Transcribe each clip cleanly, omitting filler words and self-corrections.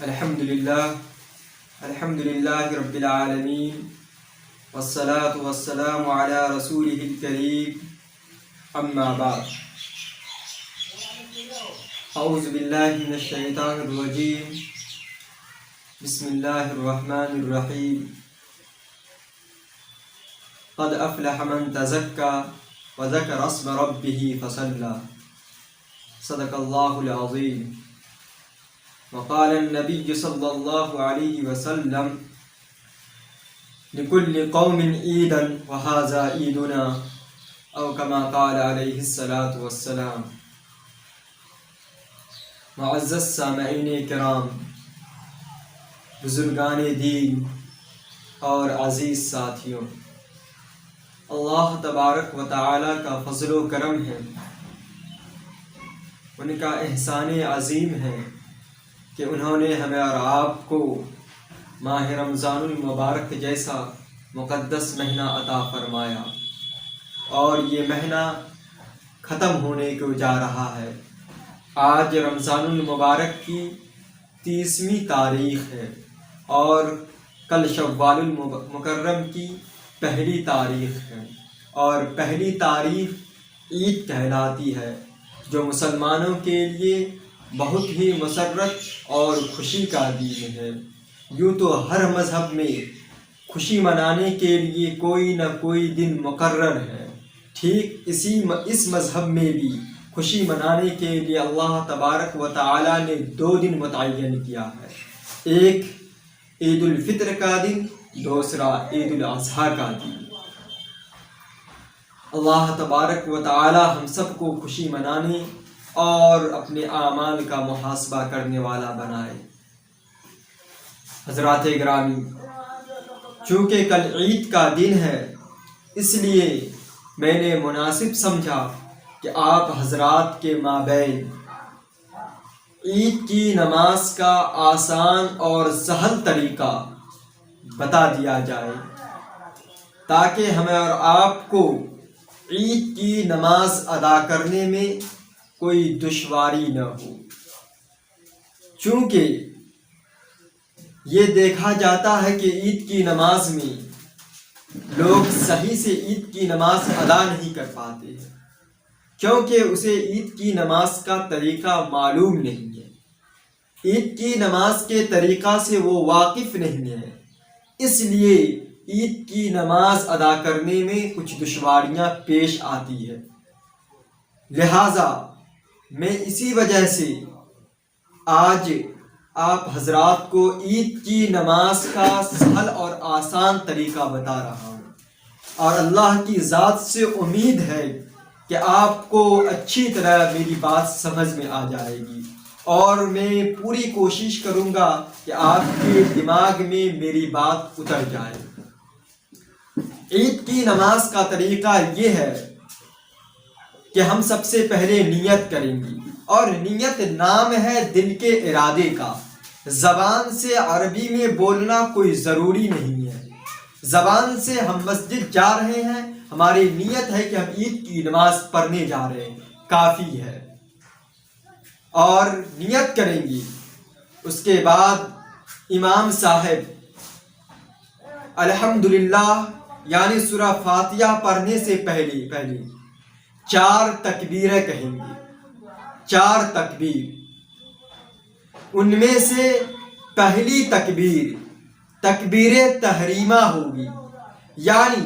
الحمدللہ رب العالمین والصلاة والسلام علی رسولہ الکریم اما بعد اعوذ باللہ من الشیطان الرجیم بسم اللہ الرحمن الرحیم قد افلح من تزکا وذکر اسم ربہ فصلی صدق اللہ العظیم وقال النبي صلى الله عليه وسلم لكل قوم عيدا وهذا عيدنا أو كما قال عليه الصلاة والسلام. معزز سامعین کرام، بزرگان دین اور عزیز ساتھیوں، اللہ تبارک و تعالی کا فضل و کرم ہے، ان کا احسان عظیم ہے کہ انہوں نے ہمیں اور آپ کو ماہ رمضان المبارک جیسا مقدس مہینہ عطا فرمایا، اور یہ مہینہ ختم ہونے کو جا رہا ہے۔ آج رمضان المبارک کی 30ویں تاریخ ہے اور کل شوال المکرم کی پہلی تاریخ ہے، اور پہلی تاریخ عید کہلاتی ہے، جو مسلمانوں کے لیے بہت ہی مسرت اور خوشی کا دن ہے۔ یوں تو ہر مذہب میں خوشی منانے کے لیے کوئی نہ کوئی دن مقرر ہے، ٹھیک اس مذہب میں بھی خوشی منانے کے لیے اللہ تبارک و تعالی نے 2 دن متعین کیا ہے، ایک عید الفطر کا دن، دوسرا عید الاضحیٰ کا دن۔ اللہ تبارک و تعالی ہم سب کو خوشی منانے اور اپنے اعمال کا محاسبہ کرنے والا بنائے۔ حضرات گرامی، چونکہ کل عید کا دن ہے، اس لیے میں نے مناسب سمجھا کہ آپ حضرات کے مابین عید کی نماز کا آسان اور سہل طریقہ بتا دیا جائے، تاکہ ہمیں اور آپ کو عید کی نماز ادا کرنے میں کوئی دشواری نہ ہو۔ چونکہ یہ دیکھا جاتا ہے کہ عید کی نماز میں لوگ صحیح سے عید کی نماز ادا نہیں کر پاتے ہیں، کیونکہ اسے عید کی نماز کا طریقہ معلوم نہیں ہے، عید کی نماز کے طریقہ سے وہ واقف نہیں ہے، اس لیے عید کی نماز ادا کرنے میں کچھ دشواریاں پیش آتی ہے۔ لہٰذا میں اسی وجہ سے آج آپ حضرات کو عید کی نماز کا سہل اور آسان طریقہ بتا رہا ہوں، اور اللہ کی ذات سے امید ہے کہ آپ کو اچھی طرح میری بات سمجھ میں آ جائے گی، اور میں پوری کوشش کروں گا کہ آپ کے دماغ میں میری بات اتر جائے۔ عید کی نماز کا طریقہ یہ ہے کہ ہم سب سے پہلے نیت کریں گے، اور نیت نام ہے دل کے ارادے کا۔ زبان سے عربی میں بولنا کوئی ضروری نہیں ہے، زبان سے ہم مسجد جا رہے ہیں، ہماری نیت ہے کہ ہم عید کی نماز پڑھنے جا رہے ہیں، کافی ہے، اور نیت کریں گی۔ اس کے بعد امام صاحب الحمدللہ یعنی سورہ فاتحہ پڑھنے سے پہلے 4 تکبیریں کہیں گے، 4 تکبیر۔ ان میں سے پہلی تکبیر تحریمہ ہوگی، یعنی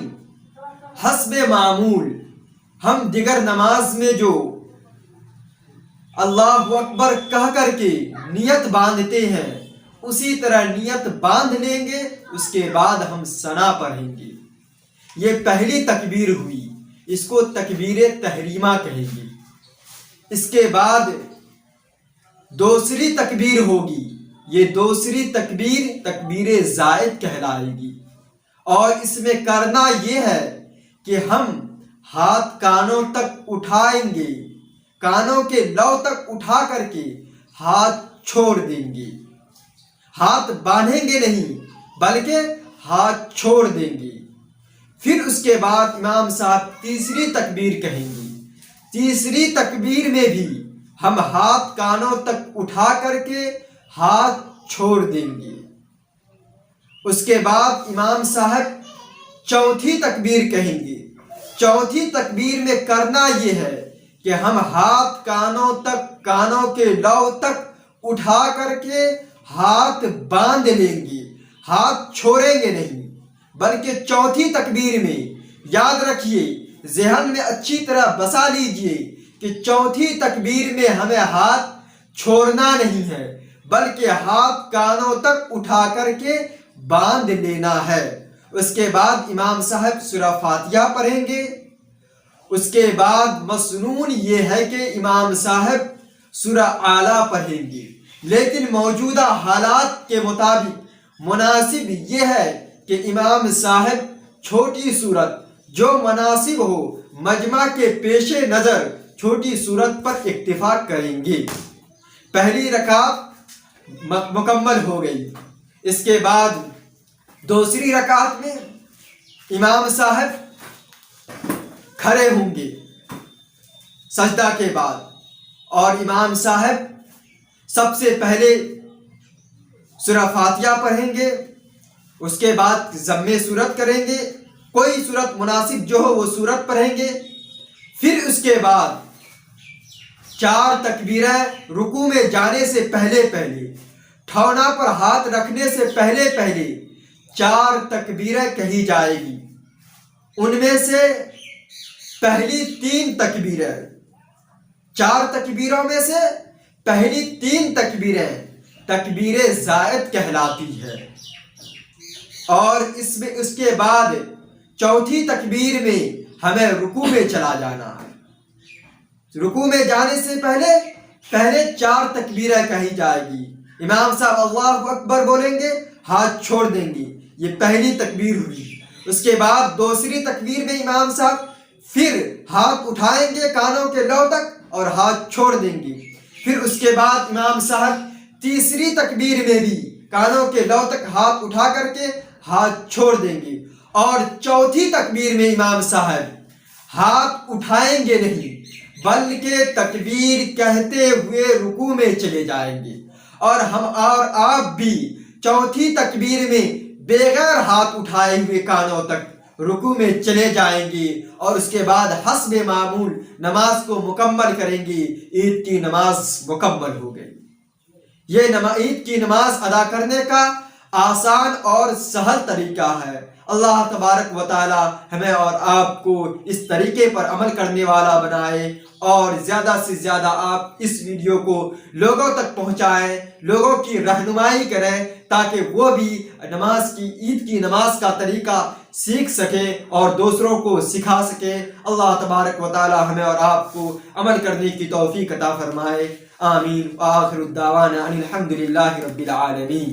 حسب معمول ہم دیگر نماز میں جو اللہ اکبر کہہ کر کے نیت باندھتے ہیں، اسی طرح نیت باندھ لیں گے، اس کے بعد ہم ثنا پڑھیں گے۔ یہ پہلی تکبیر ہوئی، اس کو تکبیر تحریمہ کہیں گے۔ اس کے بعد دوسری تکبیر ہوگی، یہ دوسری تکبیر زائد کہلائے گی، اور اس میں کرنا یہ ہے کہ ہم ہاتھ کانوں تک اٹھائیں گے، کانوں کے لو تک اٹھا کر کے ہاتھ چھوڑ دیں گے، ہاتھ باندھیں گے نہیں بلکہ ہاتھ چھوڑ دیں گے۔ پھر اس کے بعد امام صاحب تیسری تکبیر کہیں گے، تیسری تکبیر میں بھی ہم ہاتھ کانوں تک اٹھا کر کے ہاتھ چھوڑ دیں گے۔ اس کے بعد امام صاحب چوتھی تکبیر کہیں گے۔ چوتھی تکبیر میں کرنا یہ ہے کہ ہم ہاتھ کانوں تک، کانوں کے لو تک اٹھا کر کے ہاتھ باندھ لیں گے، ہاتھ چھوڑیں گے نہیں، بلکہ چوتھی تکبیر میں یاد رکھیے، ذہن میں اچھی طرح بسا لیجئے کہ چوتھی تکبیر میں ہمیں ہاتھ چھوڑنا نہیں ہے، بلکہ ہاتھ کانوں تک اٹھا کر کے باندھ لینا ہے۔ اس کے بعد امام صاحب سورہ فاتحہ پڑھیں گے۔ اس کے بعد مسنون یہ ہے کہ امام صاحب سورہ اعلیٰ پڑھیں گے، لیکن موجودہ حالات کے مطابق مناسب یہ ہے کہ امام صاحب چھوٹی صورت جو مناسب ہو، مجمع کے پیش نظر چھوٹی صورت پر اکتفا کریں گے۔ پہلی رکعت مکمل ہو گئی۔ اس کے بعد دوسری رکعت میں امام صاحب کھڑے ہوں گے سجدہ کے بعد، اور امام صاحب سب سے پہلے سورہ فاتحہ پڑھیں گے۔ اس کے بعد ضم سورت کریں گے، کوئی سورت مناسب جو ہو وہ سورت پڑھیں گے۔ پھر اس کے بعد 4 تکبیریں رکوع میں جانے سے پہلے پہلے، ٹھونا پر ہاتھ رکھنے سے پہلے پہلے 4 تکبیریں کہی جائے گی۔ ان میں سے پہلی 3 تکبیریں، 4 تکبیروں میں سے پہلی 3 تکبیریں تکبیر زائد کہلاتی ہے، اور اس کے بعد چوتھی تکبیر میں ہمیں رکوع میں چلا جانا ہے۔ رکوع میں جانے سے پہلے 4 تکبیریں کہی جائے گی۔ امام صاحب اللہ اکبر بولیں گے، ہاتھ چھوڑ دیں گے، یہ پہلی تکبیر ہوئی۔ اس کے بعد دوسری تکبیر میں امام صاحب پھر ہاتھ اٹھائیں گے کانوں کے لو تک اور ہاتھ چھوڑ دیں گے۔ پھر اس کے بعد امام صاحب تیسری تکبیر میں بھی کانوں کے لو تک ہاتھ اٹھا کر کے ہاتھ چھوڑ دیں گے، اور چوتھی تکبیر میں امام صاحب ہاتھ اٹھائیں گے نہیں، بلکہ تکبیر کہتے ہوئے رکوع میں چلے جائیں گے، اور ہم اور آپ بھی چوتھی تکبیر میں بغیر ہاتھ اٹھائے ہوئے کانوں تک رکوع میں چلے جائیں گے، اور اس کے بعد حسب معمول نماز کو مکمل کریں گے۔ عید کی نماز مکمل ہو گئی۔ یہ عید کی نماز ادا کرنے کا آسان اور سہل طریقہ ہے۔ اللہ تبارک و تعالی ہمیں اور آپ کو اس طریقے پر عمل کرنے والا بنائے، اور زیادہ سے زیادہ آپ اس ویڈیو کو لوگوں تک پہنچائیں، لوگوں کی رہنمائی کریں، تاکہ وہ بھی عید کی نماز کا طریقہ سیکھ سکیں اور دوسروں کو سکھا سکیں۔ اللہ تبارک و تعالی ہمیں اور آپ کو عمل کرنے کی توفیق عطا فرمائے۔ آمین۔ وآخر الدعوانا ان الحمد للہ رب العالمین۔